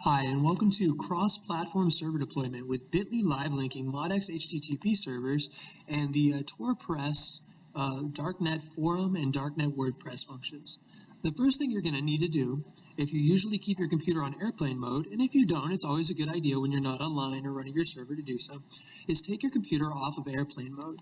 Hi, and welcome to cross-platform server deployment with Bitly live linking MODx HTTP servers and the TORpress darknet forum and darknet WordPress functions. The first thing you're going to need to do, if you usually keep your computer on airplane mode, and if you don't, it's always a good idea when you're not online or running your server to do so, is take your computer off of airplane mode.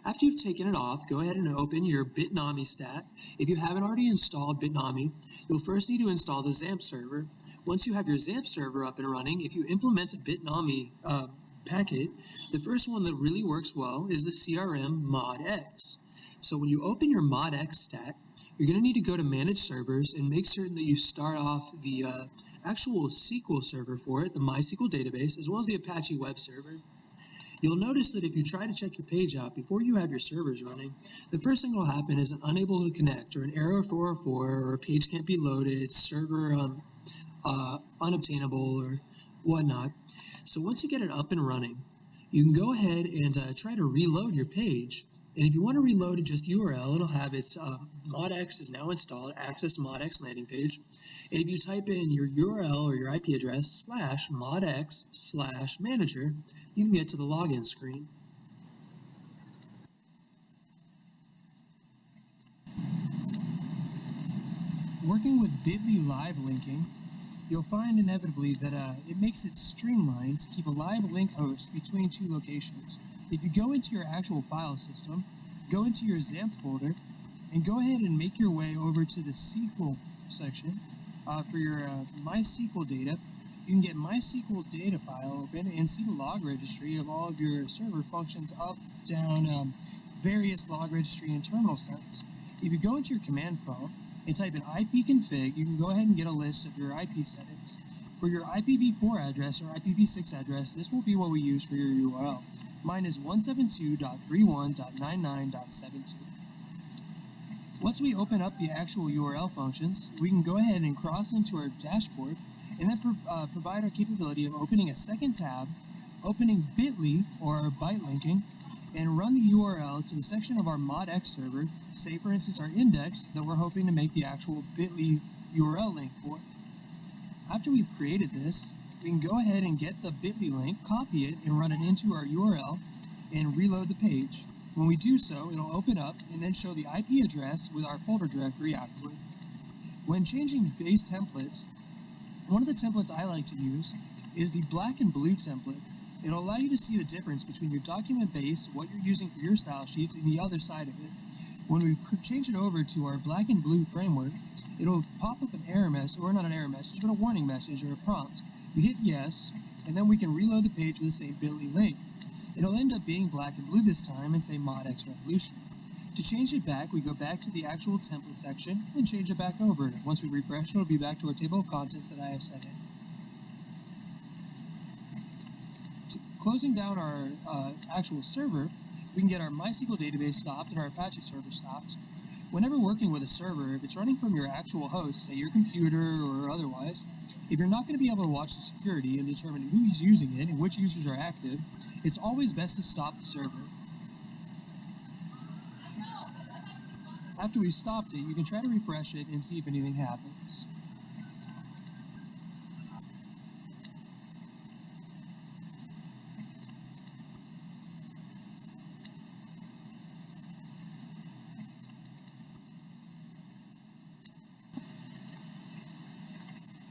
After you've taken it off, go ahead and open your Bitnami stat. If you haven't already installed Bitnami, you'll first need to install the XAMPP server. Once you have your XAMPP server up and running, if you implement a Bitnami packet, the first one that really works well is the CRM MODx. So when you open your MODx stack, you're going to need to go to Manage Servers and make certain that you start off the actual SQL server for it, the MySQL database, as well as the Apache web server. You'll notice that if you try to check your page out before you have your servers running, the first thing that will happen is an unable to connect, or an error 404, or a page can't be loaded, server unobtainable, or whatnot. So once you get it up and running, you can go ahead and try to reload your page. And if you want to reload it, just URL, it'll have its MODx is now installed, access MODx landing page. And if you type in your URL or your IP address /modx/manager, you can get to the login screen. Working with Bitly live linking, you'll find inevitably that it makes it streamlined to keep a live link host between two locations. If you go into your actual file system, go into your XAMPP folder, and go ahead and make your way over to the SQL section for your MySQL data. You can get MySQL data file open and see the log registry of all of your server functions up, down, various log registry and terminal settings. If you go into your command prompt and type in ipconfig, you can go ahead and get a list of your IP settings. For your IPv4 address or IPv6 address, this will be what we use for your URL. Mine is 172.31.99.72. Once we open up the actual URL functions, we can go ahead and cross into our dashboard and then provide our capability of opening a second tab, opening Bitly or byte linking, and run the URL to the section of our MODx server, say for instance our index that we're hoping to make the actual Bitly URL link for. After we've created this, we can go ahead and get the Bitly link, copy it, and run it into our URL and reload the page. When we do so, it'll open up and then show the IP address with our folder directory afterward. When changing base templates, one of the templates I like to use is the black and blue template. It'll allow you to see the difference between your document base, what you're using for your style sheets, and the other side of it. When we change it over to our black and blue framework, it'll pop up an error message, or not an error message, but a warning message or a prompt. We hit yes, and then we can reload the page with the same Bitly link. It'll end up being black and blue this time and say MODx Revolution. To change it back, we go back to the actual template section and change it back over. Once we refresh, it'll be back to our table of contents that I have set in. Closing down our actual server, we can get our MySQL database stopped and our Apache server stopped. Whenever working with a server, if it's running from your actual host, say your computer or otherwise, if you're not going to be able to watch the security and determine who's using it and which users are active, it's always best to stop the server. After we've stopped it, you can try to refresh it and see if anything happens.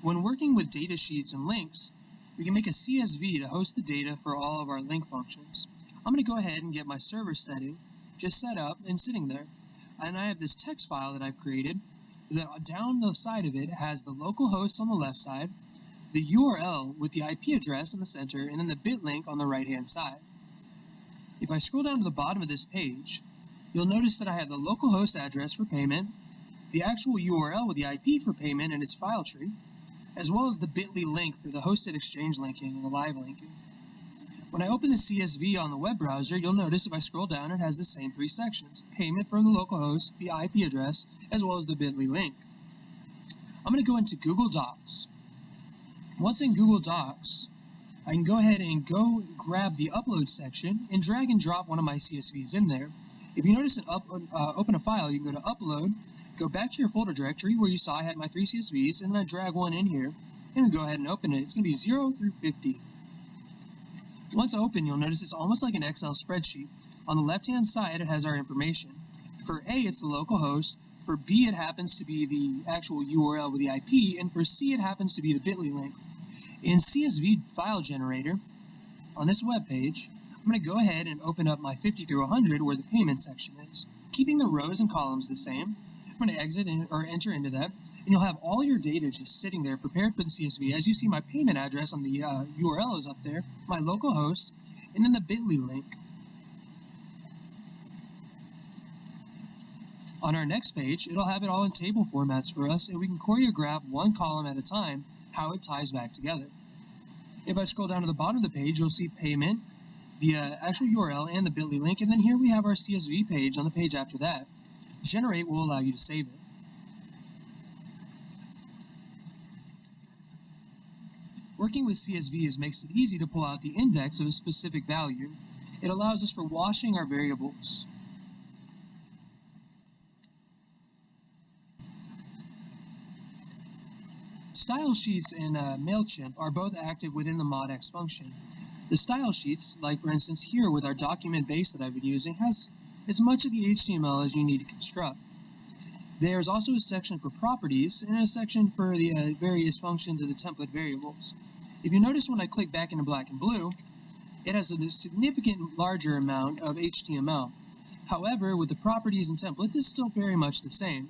When working with data sheets and links, we can make a CSV to host the data for all of our link functions. I'm going to go ahead and get my server setting just set up and sitting there. And I have this text file that I've created that down the side of it has the local host on the left side, the URL with the IP address in the center, and then the bit link on the right-hand side. If I scroll down to the bottom of this page, you'll notice that I have the local host address for payment, the actual URL with the IP for payment and its file tree, as well as the Bitly link for the hosted exchange linking and the live linking. When I open the CSV on the web browser, you'll notice if I scroll down, it has the same three sections: payment from the local host, the IP address, as well as the Bitly link. I'm going to go into Google Docs. Once in Google Docs, I can go ahead and grab the upload section and drag and drop one of my CSVs in there. If you notice open a file, you can go to upload, go back to your folder directory where you saw I had my 3 CSVs, and then I drag one in here. and we go ahead and open it. It's going to be 0 through 50. Once open, you'll notice it's almost like an Excel spreadsheet. On the left-hand side, it has our information. For A, it's the local host. For B, it happens to be the actual URL with the IP. And for C, it happens to be the bit.ly link. In CSV File Generator, on this web page, I'm going to go ahead and open up my 50 through 100 where the payment section is. Keeping the rows and columns the same, I'm going to exit or enter into that, and you'll have all your data just sitting there prepared for the CSV. As you see, my payment address on the URL is up there, my local host, and then the bit.ly link. On our next page, it'll have it all in table formats for us, and we can choreograph one column at a time how it ties back together. If I scroll down to the bottom of the page, you'll see payment, the actual URL, and the bit.ly link, and then here we have our CSV page on the page after that. Generate will allow you to save it. Working with CSVs makes it easy to pull out the index of a specific value. It allows us for washing our variables. Style sheets and MailChaimp are both active within the MODx function. The style sheets, like for instance here with our document base that I've been using, has as much of the HTML as you need to construct. There's also a section for properties and a section for the various functions of the template variables. If you notice when I click back into black and blue, it has a significant larger amount of HTML. However, with the properties and templates, it's still very much the same.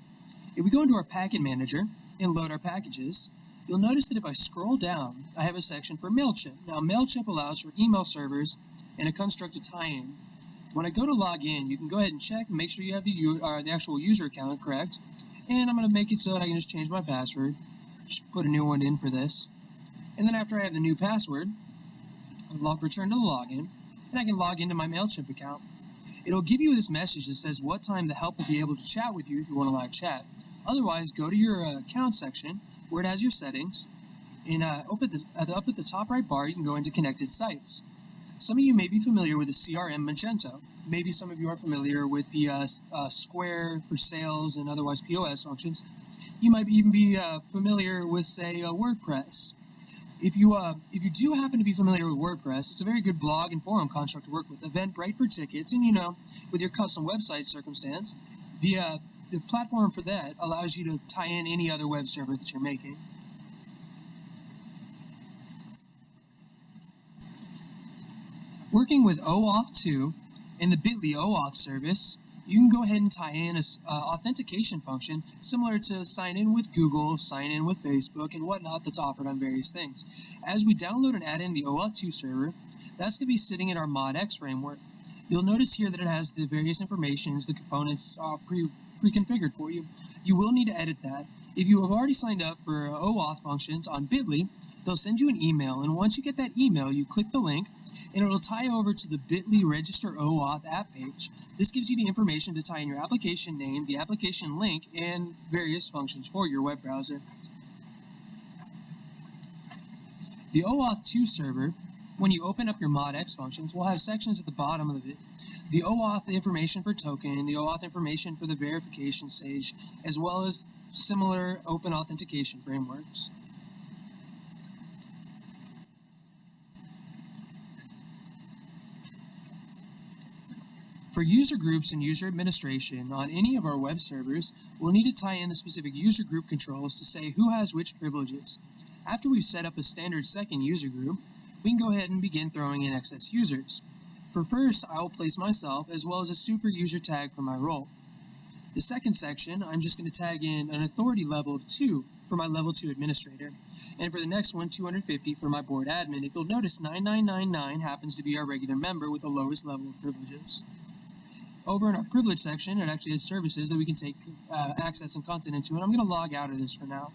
If we go into our packet manager and load our packages, you'll notice that if I scroll down, I have a section for MailChaimp. Now, MailChaimp allows for email servers and a constructed tie-in. When I go to log in, you can go ahead and check and make sure you have the actual user account correct. And I'm going to make it so that I can just change my password. Just put a new one in for this. And then after I have the new password, I'll return to the login, and I can log into my MailChaimp account. It'll give you this message that says what time the help will be able to chat with you if you want to live chat. Otherwise, go to your account section where it has your settings, and up at the top right bar, you can go into connected sites. Some of you may be familiar with the CRM Magento. Maybe some of you are familiar with the Square for sales and otherwise POS functions. You might even be familiar with, say, WordPress. If you do happen to be familiar with WordPress, it's a very good blog and forum construct to work with. Eventbrite for tickets, and with your custom website circumstance, the platform for that allows you to tie in any other web server that you're making. Working with OAuth2 and the bit.ly OAuth service, you can go ahead and tie in an authentication function similar to sign in with Google, sign in with Facebook, and whatnot that's offered on various things. As we download and add in the OAuth2 server, that's going to be sitting in our MODx framework. You'll notice here that it has the various informations, the components are pre-configured for you. You will need to edit that. If you have already signed up for OAuth functions on bit.ly, they'll send you an email, and once you get that email, you click the link, and it'll tie over to the bit.ly register OAuth app page. This gives you the information to tie in your application name, the application link, and various functions for your web browser. The OAuth2 server, when you open up your MODx functions, will have sections at the bottom of it. The OAuth information for token, the OAuth information for the verification stage, as well as similar open authentication frameworks. For user groups and user administration on any of our web servers, we'll need to tie in the specific user group controls to say who has which privileges. After we've set up a standard second user group, we can go ahead and begin throwing in excess users. For first, I will place myself as well as a super user tag for my role. The second section, I'm just going to tag in an authority level of 2 for my level 2 administrator. And for the next one, 250 for my board admin. If you'll notice, 9999 happens to be our regular member with the lowest level of privileges. Over in our privilege section, it actually has services that we can take access and content into, and I'm going to log out of this for now.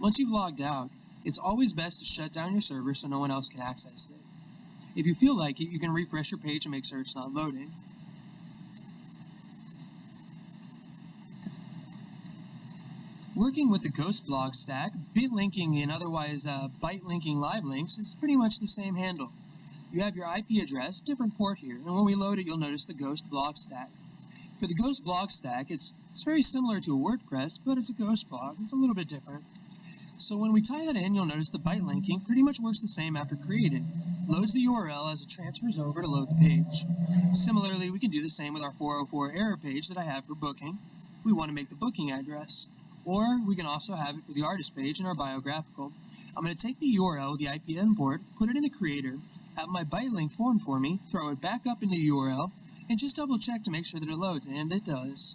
Once you've logged out, it's always best to shut down your server so no one else can access it. If you feel like it, you can refresh your page and make sure it's not loading. Working with the Ghost blog stack, bit linking and otherwise byte linking live links is pretty much the same handle. You have your IP address, different port here, and when we load it, you'll notice the Ghost blog stack. For the Ghost blog stack, it's very similar to a WordPress, but it's a Ghost blog. It's a little bit different. So when we tie that in, you'll notice the byte linking pretty much works the same after created. Loads the URL as it transfers over to load the page. Similarly, we can do the same with our 404 error page that I have for booking. We want to make the booking address. Or we can also have it for the artist page in our biographical. I'm going to take the URL, the IP import, put it in the creator, have my byte link formed for me, throw it back up into the URL, and just double check to make sure that it loads, and it does.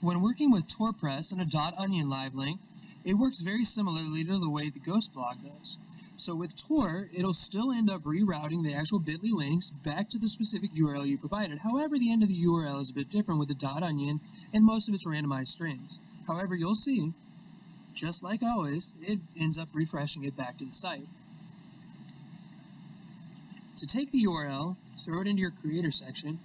When working with TORpress and a .onion live link, it works very similarly to the way the Ghost blog does. So with Tor, it'll still end up rerouting the actual bit.ly links back to the specific URL you provided. However, the end of the URL is a bit different with the .onion and most of its randomized strings. However, you'll see, just like always, it ends up refreshing it back to the site. To take the URL, throw it into your creator section,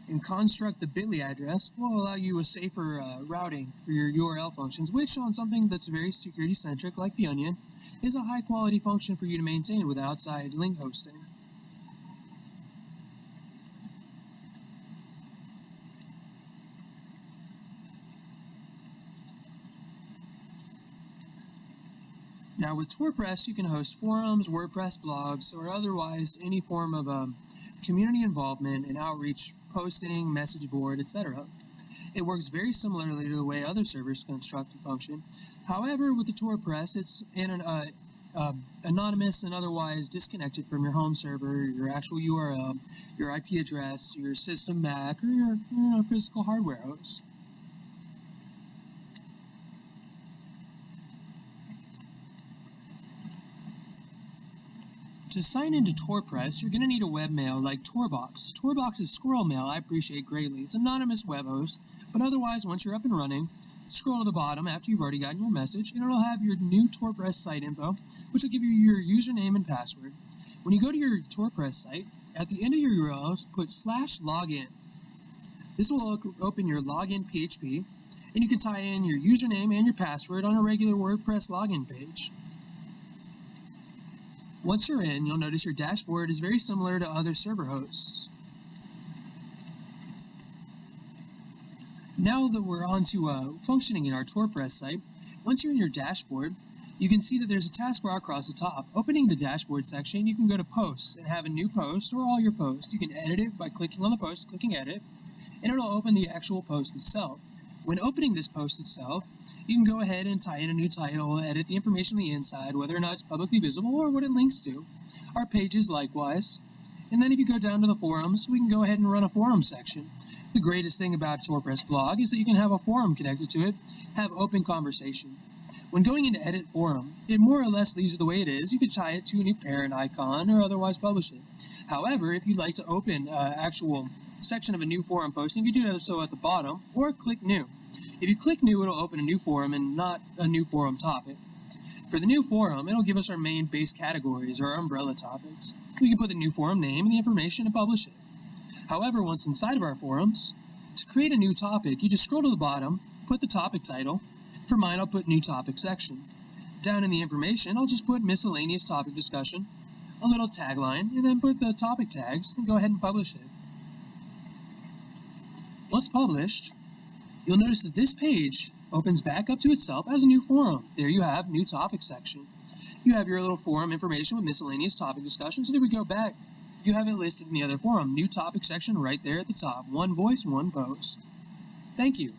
and construct the bit.ly address will allow you a safer routing for your URL functions, which on something that's very security-centric like the Onion is a high-quality function for you to maintain with outside link hosting. Now with TORpress, you can host forums, WordPress blogs, or otherwise any form of community involvement and outreach, posting, message board, etc. It works very similarly to the way other servers construct and function. However, with the TORpress, it's anonymous and otherwise disconnected from your home server, your actual URL, your IP address, your system MAC, or your physical hardware host. To sign into TORpress, you're going to need a webmail like TORbox. TORbox's squirrel mail I appreciate greatly. It's an anonymous web host, but otherwise, once you're up and running, scroll to the bottom after you've already gotten your message, and it'll have your new TORpress site info, which will give you your username and password. When you go to your TORpress site, at the end of your URLs, put /login. This will open your login PHP, and you can tie in your username and your password on a regular WordPress login page. Once you're in, you'll notice your dashboard is very similar to other server hosts. Now that we're on to functioning in our TORpress site, once you're in your dashboard, you can see that there's a taskbar across the top. Opening the dashboard section, you can go to Posts and have a new post or all your posts. You can edit it by clicking on the post, clicking Edit, and it'll open the actual post itself. When opening this post itself, you can go ahead and tie in a new title, edit the information on the inside, whether or not it's publicly visible or what it links to. Our pages likewise. And then if you go down to the forums, we can go ahead and run a forum section. The greatest thing about TORpress blog is that you can have a forum connected to it, have open conversation. When going into edit forum, it more or less leaves it the way it is. You can tie it to a new parent icon or otherwise publish it. However, if you'd like to open actual section of a new forum posting, you can do so at the bottom or click New. If you click New, it'll open a new forum and not a new forum topic. For the new forum, it'll give us our main base categories or umbrella topics. We can put the new forum name and the information and publish it. However, once inside of our forums, to create a new topic, you just scroll to the bottom, put the topic title. For mine, I'll put New Topic Section. Down in the information, I'll just put Miscellaneous Topic Discussion, a little tagline, and then put the topic tags and go ahead and publish it. Once published, you'll notice that this page opens back up to itself as a new forum. There you have New Topic Section. You have your little forum information with miscellaneous topic discussions, and if we go back, you have it listed in the other forum. New Topic Section right there at the top. One voice, one post. Thank you.